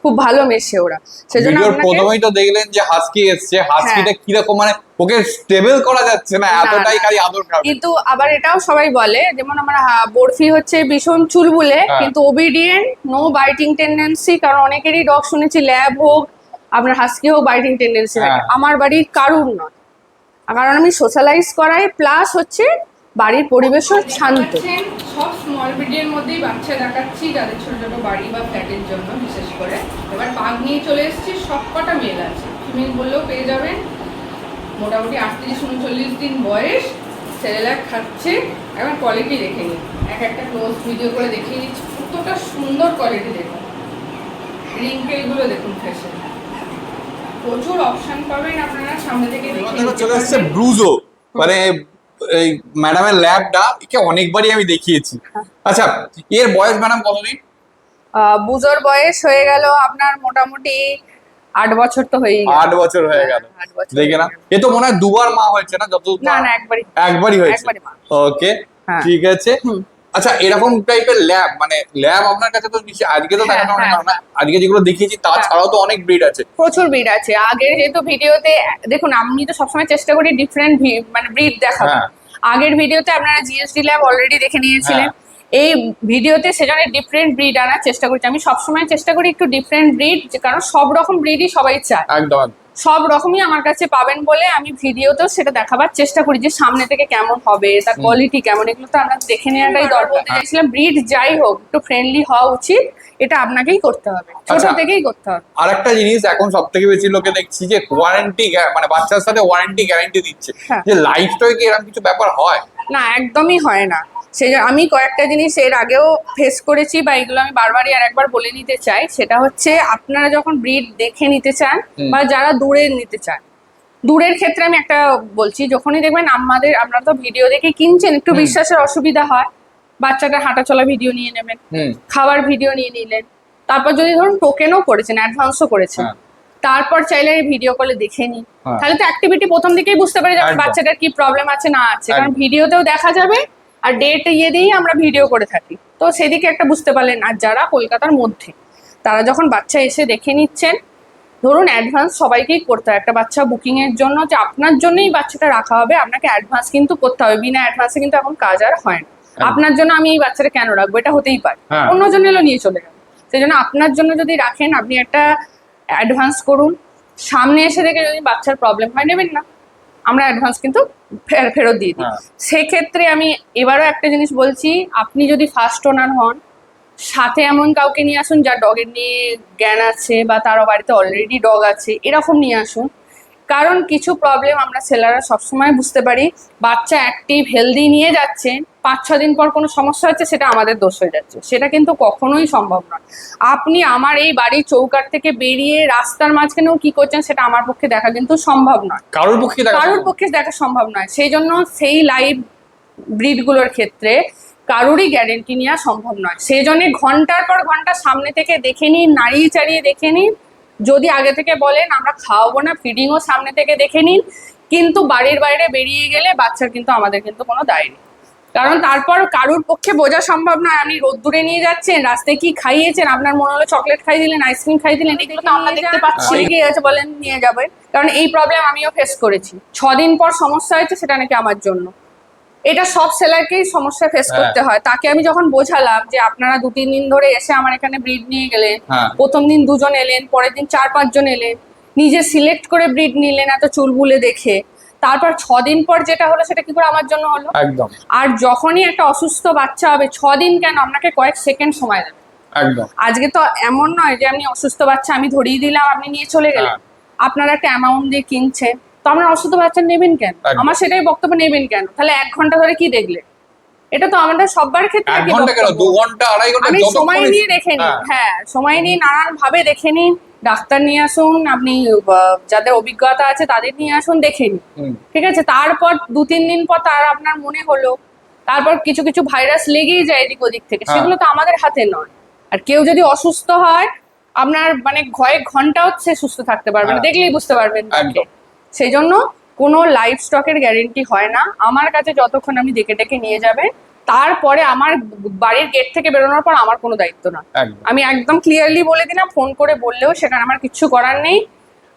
খুব ভালো মেশে ওরা। সেজন্য প্রথমেই তো দেখলেন যে হাস্কি এসছে, হাস্কিটা কিরকম, মানে ওকে স্টেবল করা যাচ্ছে না, এতটাই খালি আদর খাবে। কিন্তু আবার এটাও সবাই বলে, যেমন আমার বরফি হচ্ছে ভীষণ চুলবুলে, কিন্তু ওবিডিয়েন্ট, নো বাইটিং টেন্ডেন্সি। কারণ অনেকেরই ডগ শুনেছি ল্যাব হোক আপনার হাস্কি হোক বাইটিং টেন্ডেন্সি থাকে, আমার বাড়ির কারুর নয়। কারণ আমি সোশ্যালাইজ করাই, প্লাস হচ্ছে বাড়ির পরিবেশও শান্ত। সব স্মল ব্রিডের মধ্যেই বাচ্চা দেখাচ্ছি, যাদের ছোট ছোট বাড়ি বা ফ্ল্যাটের জন্য বিশেষ করে। এবার পাগ নিয়ে চলে এসেছি, সবকটা মেল আছে, ফিমেল বললেও পেয়ে যাবেন। মোটামুটি 38-39 দিন বয়স, সেরেলাক খাচ্ছে। এবার কোয়ালিটি দেখে নিন, একটা ক্লোজ ভিডিও করে দেখিয়ে দিচ্ছি, কতটা সুন্দর কোয়ালিটি দেখুন। রিঙ্কেলগুলো দেখুন ফেসে, প্রচুর অপশন পাবেন আপনারা, সামনে থেকে দেখে চলে আসছে ব্রুজো, মানে এই ম্যাডামের ল্যাবটা একে অনেকবারই আমি দেখিয়েছি। আচ্ছা, এর বয়স ম্যাডাম কতদিন? বুজোর বয়স হয়ে গেল আপনার মোটামুটি 8 বছর তো হয়ে গেল। 8 বছর হয়ে গেল, দেখে না? এ তো মনে হয় দুবার মা হয়েছে না? যত না, একবারই হয়েছে। ওকে, ঠিক আছে। আচ্ছা, এরকম টাইপের ল্যাব, মানে ল্যাব আপনার কাছে তো আজকে তো দেখানো না, আজকে যেগুলো দেখিয়েছি তাছাড়াও তো অনেক ব্রিড আছে, প্রচুর ব্রিড আছে। আগে যেহেতু ভিডিওতে দেখুন, আমি তো সবসময় চেষ্টা করি ডিফারেন্ট মানে ব্রিড দেখাবো। আগের ভিডিওতে আপনারা জিএসডি ল্যাব অলরেডি দেখে নিয়েছিলেন, এই ভিডিওতে সেজন্য ডিফারেন্ট ব্রিড আনার চেষ্টা করছি। আমি সবসময় চেষ্টা করি একটু ডিফারেন্ট ব্রিড, কারণ সব রকম ব্রিডই সবাই চায়, একদম সব রকমই আমার কাছে পাবেন বলে আমি ভিডিওতেও সেটা দেখাবার চেষ্টা করি, যে সামনে থেকে কেমন হবে, তার কোয়ালিটি কেমন, এগুলো তো আমরা দেখে নেওয়াটাই দরকার। বলতে চাইছিলাম, ব্রিড যাই হোক একটু ফ্রেন্ডলি হওয়া উচিত, এটা আপনাকেই করতে হবে, ছোট থেকেই করতে হবে। আর একটা জিনিস, এখন সব থেকে বেশি লোকে দেখছি যে ওয়ারেন্টি, মানে বাচ্চার সাথে ওয়ারেন্টি গ্যারান্টি দিচ্ছে, যে লাইফ টাইম কি এরকম কিছু ব্যাপার হয়? না, একদমই হয় না। সেই আমি কয়েকটা জিনিস এর আগেও ফেস করেছি, বা এগুলো আমি বারবারই আর একবার বলে নিতে চাই। সেটা হচ্ছে, আপনারা যখন ব্রিড দেখে নিতে চান বা যারা দূরের নিতে চান, দূরের ক্ষেত্রে আমি একটা বলছি, যখনই দেখবেন আপনারা তো ভিডিও দেখে কিনছেন, একটু বিশ্বাসের অসুবিধা হয়, বাচ্চাটার হাঁটা চলা ভিডিও নিয়ে নেবেন, খাবার ভিডিও নিয়ে নিলেন, তারপর যদি ধরুন টোকেনও করেছেন, অ্যাডভান্সও করেছেন, তারপর চাইলে ভিডিও কলে দেখে নিন, তাহলে তো অ্যাক্টিভিটি প্রথম দিকেই বুঝতে পারে যে বাচ্চাটার কি প্রবলেম আছে না আছে, কারণ ভিডিওতেও দেখা যাবে আর ডেট দিয়েই আমরা ভিডিও করে থাকি, তো সেদিকে একটা বুঝতে পারলেন। আর যারা কলকাতার মধ্যে, তারা যখন বাচ্চা এসে দেখে নিচ্ছেন, ধরুন অ্যাডভান্স সবাইকেই করতে হয় একটা বাচ্চা বুকিং এর জন্য, যে আপনার জন্যই বাচ্চাটা রাখা হবে, আপনাকে অ্যাডভান্স কিন্তু করতে হবে। বিনা অ্যাডভান্সে কিন্তু এখন কাজ আর হয় না। আপনার জন্য আমি এই বাচ্চাটা কেন রাখবো, এটা হতেই পারে অন্যজন এলো নিয়ে চলে যাবে, সেই জন্য আপনার জন্য যদি রাখেন, আপনি একটা অ্যাডভান্স করুন। সামনে এসে দেখে যদি বাচ্চার প্রবলেম হয়, নেবেন না, আমরা অ্যাডভান্স কিন্তু ফেরত দিয়ে দিই। সেক্ষেত্রে আমি এবারও একটা জিনিস বলছি, আপনি যদি ফার্স্ট ওনার হন, সাথে এমন কাউকে নিয়ে আসুন যার ডগের নিয়ে জ্ঞান আছে, বা তারও বাড়িতে অলরেডি ডগ আছে, এরকম নিয়ে আসুন। কারণ কিছু প্রবলেম আমরা সেলাররা সবসময় বুঝতে পারি, বাচ্চা অ্যাক্টিভ হেলদি নিয়ে যাচ্ছে, 5-6 দিন পর কোনো সমস্যা হচ্ছে, সেটা আমাদের দোষ হয়ে যাচ্ছে, সেটা কিন্তু কখনোই সম্ভব নয়। আপনি আমার এই বাড়ির চৌকাঠ থেকে বেরিয়ে রাস্তার মাঝখানেও কি করছেন, সেটা আমার পক্ষে দেখা কিন্তু সম্ভব নয়, কারোর পক্ষে দেখা সম্ভব নয়। সেই জন্য সেই লাইভ ব্রিডগুলোর ক্ষেত্রে কারোরই গ্যারেন্টি নেওয়া সম্ভব নয়। সেই জন্য ঘন্টার পর ঘন্টা সামনে থেকে দেখে নিন, নাড়িয়ে চাড়িয়ে দেখে নিন। যদি আগে থেকে বলেন আমরা খাওয়াবো না, ফিডিংও সামনে থেকে দেখে নিন। কিন্তু বাড়ির বাইরে বেরিয়ে গেলে বাচ্চার কিন্তু আমাদের কিন্তু কোনো দায় নেই। কারণ তারপর কারুর পক্ষে বোঝা সম্ভব নয় আপনি রোদ্দুরে নিয়ে যাচ্ছেন, রাস্তায় কি খাইয়েছেন, আপনার মনে হলো চকলেট খাই দিলেন, আইসক্রিম খাই দিলেন, এগুলো তো আমরা দেখতে পাচ্ছি। কি আছে বলেন, নিয়ে যাবেন। কারণ এই প্রবলেম আমিও ফেস করেছি। 6 দিন পর সমস্যা হয়েছে, সেটা নাকি আমার জন্য। এটা সব সেলারকেই সমস্যা ফেস করতে হয়। তাকে আমি যখন বোঝালাম যে আপনারা 2-3 দিন ধরে এসে আমার এখানে ব্রিড নিয়ে গেলেন, প্রথম দিন 2 জন এলেন, পরের দিন 4-5 জন এলেন, নিজে সিলেক্ট করে ব্রিড নিলেন এত চুলবুলে দেখে, তারপর 6 দিন পর যেটা হলো সেটা কি করে আমার জন্য হলো? একদম। আর যখনই একটা অসুস্থ বাচ্চা হবে 6 দিন কেন, আপনাকে কয়েক সেকেন্ড সময় দেবে। একদম। আজকে তো এমন নয় যে আপনি অসুস্থ বাচ্চা আমি ধরিয়ে দিলাম আপনি নিয়ে চলে গেলেন। আপনারা একটা অ্যামাউন্ট দিয়ে কিনছেন, তো আপনার অসুস্থ বাচ্চা নেবেন কেন? আমার সেটাই বক্তব্য, নেবেন কেন? তাহলে 1 ঘন্টা ধরে কি দেখলে? এটা তো আমাদের সবার ক্ষেত্রে 1 ঘন্টা কেন, 2 ঘন্টা 2.5 ঘন্টা আমি সময় নিয়ে দেখে নিন। হ্যাঁ, সময় নিয়ে নানান ভাবে দেখে নিন। ডাক্তার নিয়ে আসুন, আপনি যাদের অভিজ্ঞতা আছে তাদের নিয়ে আসুন, দেখে নিন। ঠিক আছে, তারপর 2-3 দিন পর তার আপনার মনে হলো, তারপর কিছু কিছু ভাইরাস লেগেই যায় এদিক ওদিক থেকে, সেগুলো তো আমাদের হাতে নয়। আর কেউ যদি অসুস্থ হয় আপনার মানে কয়েক ঘন্টাও সে সুস্থ থাকতে পারবে না, দেখলেই বুঝতে পারবেন। সেই জন্য কোনো লাইফ স্টকের গ্যারেন্টি হয় না। আমার কাছে যতক্ষণ আপনি দেখে ডেকে নিয়ে যাবে, তারপরে আমার বাড়ির গেট থেকে বেরোনোর পর আমার কোনো দায়িত্ব না। আমি একদম ক্লিয়ারলি বলে দিলাম, ফোন করে বললেও সেখানে আমার কিচ্ছু করার নেই।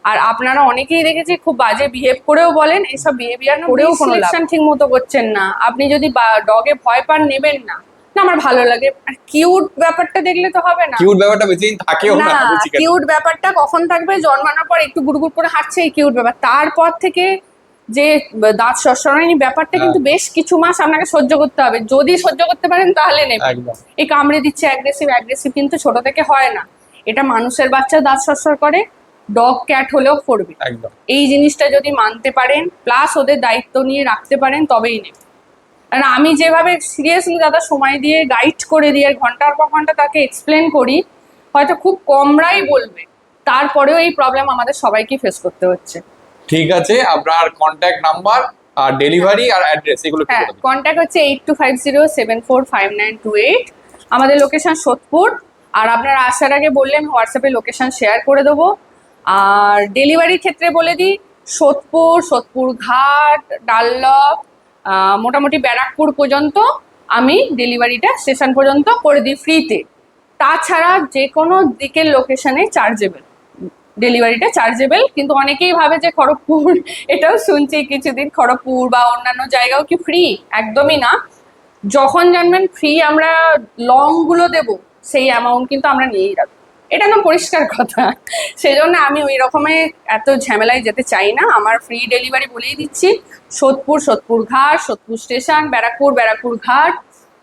আর আপনারা অনেকেই দেখেছি খুব বাজে বিহেভ করেও বলেন, এইসব বিহেভিয়ার করেও কোনো সিলেকশন ঠিক মতো করছেন না। আপনি যদি ডগে ভয় পান, নেবেন না। না আমার ভালো লাগে, আর কিউট ব্যাপারটা দেখলে তো হবে না। কিউট ব্যাপারটা বেশি থাকেও না। কিউট ব্যাপারটা কখন থাকবে? জন্মানোর পর একটু গুড়গুড় করে হাঁটছে, এই কিউট ব্যাপার। তারপর থেকে যে দাঁত সরসরানি ব্যাপারটা কিন্তু বেশ কিছু মাস আপনাকে সহ্য করতে হবে। যদি সহ্য করতে পারেন তাহলে নেবেন। এই কামড়ে দিচ্ছে অ্যাগ্রেসিভ কিন্তু ছোট থেকে হয় না। এটা মানুষের বাচ্চা দাঁত সরসর করে, ডগ ক্যাট হলেও করবে। এই জিনিসটা যদি মানতে পারেন, প্লাস ওদের দায়িত্ব নিয়ে রাখতে পারেন, তবেই নেবেন। কারণ আমি যেভাবে সিরিয়াসলি দাদা সময় দিয়ে গাইড করে দিয়ে ঘন্টার পর ঘন্টা তাকে এক্সপ্লেন করি, হয়তো খুব কমরাই বলবে, তারপরেও এই প্রবলেম আমাদের সবাইকে ফেস করতে হচ্ছে। ঠিক আছে, আপনার কন্ট্যাক্ট নাম্বার আর ডেলিভারি আর অ্যাড্রেস এগুলো কি বলবেন? কন্ট্যাক্ট হচ্ছে 8250745928। আমাদের লোকেশন সোদপুর। আর আপনারা আসার আগে বললে আমি হোয়াটসঅ্যাপে লোকেশন শেয়ার করে দেবো। আর ডেলিভারির ক্ষেত্রে বলে দিই, সোদপুর ঘাট, ডানলপ, মোটামুটি ব্যারাকপুর পর্যন্ত আমি ডেলিভারিটা স্টেশন পর্যন্ত করে দিই ফ্রিতে। তাছাড়া যে কোনো দিকের লোকেশনে চার্জেবল, ডেলিভারিটা চার্জেবল। কিন্তু অনেকেই ভাবে যে খড়গপুর, এটাও শুনছি কিছুদিন, খড়গপুর বা অন্যান্য জায়গাও কি ফ্রি? একদমই না। যখন জানবেন ফ্রি আমরা লংগুলো দেবো, সেই অ্যামাউন্ট কিন্তু আমরা নিয়েই রাখবো। এটা একদম পরিষ্কার কথা। সেই জন্য আমি ওই রকমের এত ঝামেলায় যেতে চাই না। আমার ফ্রি ডেলিভারি বলেই দিচ্ছি। সোদপুর ঘাট, সোদপুর স্টেশন, ব্যারাকপুর ঘাট,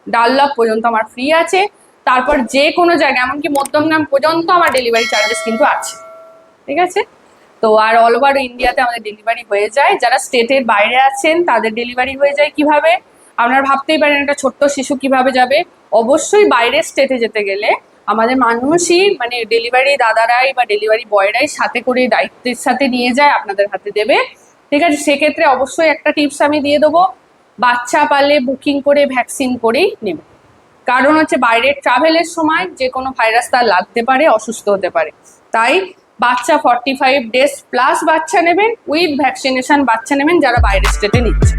ডানলপ পর্যন্ত আমার ফ্রি আছে। তারপর যে কোনো জায়গায়, এমনকি মধ্যমগ্রাম পর্যন্ত আমার ডেলিভারি চার্জেস কিন্তু আছে। ঠিক আছে, তো আর অল ওভার ইন্ডিয়াতে আমাদের ডেলিভারি হয়ে যায়। যারা স্টেটের বাইরে আছেন তাদের ডেলিভারি হয়ে যায় কিভাবে? আপনারা ভাবতেই পারেন একটা ছোট্ট শিশু কিভাবে যাবে। অবশ্যই বাইরের স্টেটে যেতে গেলে আমাদের মানুষই, মানে ডেলিভারি দাদারাই বা ডেলিভারি বয়রাই সাথে করে দায়িত্বের সাথে নিয়ে যায়, আপনাদের হাতে দেবে। ঠিক আছে, সেক্ষেত্রে অবশ্যই একটা টিপস আমি দিয়ে দেবো, বাচ্চা পালে বুকিং করে ভ্যাকসিন করেই নেবে। কারণ হচ্ছে বাইরের ট্রাভেলের সময় যে কোনো ভাইরাস তার লাগতে পারে, অসুস্থ হতে পারে। তাই বাচ্চা 45 ডেজ প্লাস বাচ্চা নেবেন, উইথ ভ্যাকসিনেশন বাচ্চা নেবেন যারা বাইরের স্টেটে নিচ্ছে।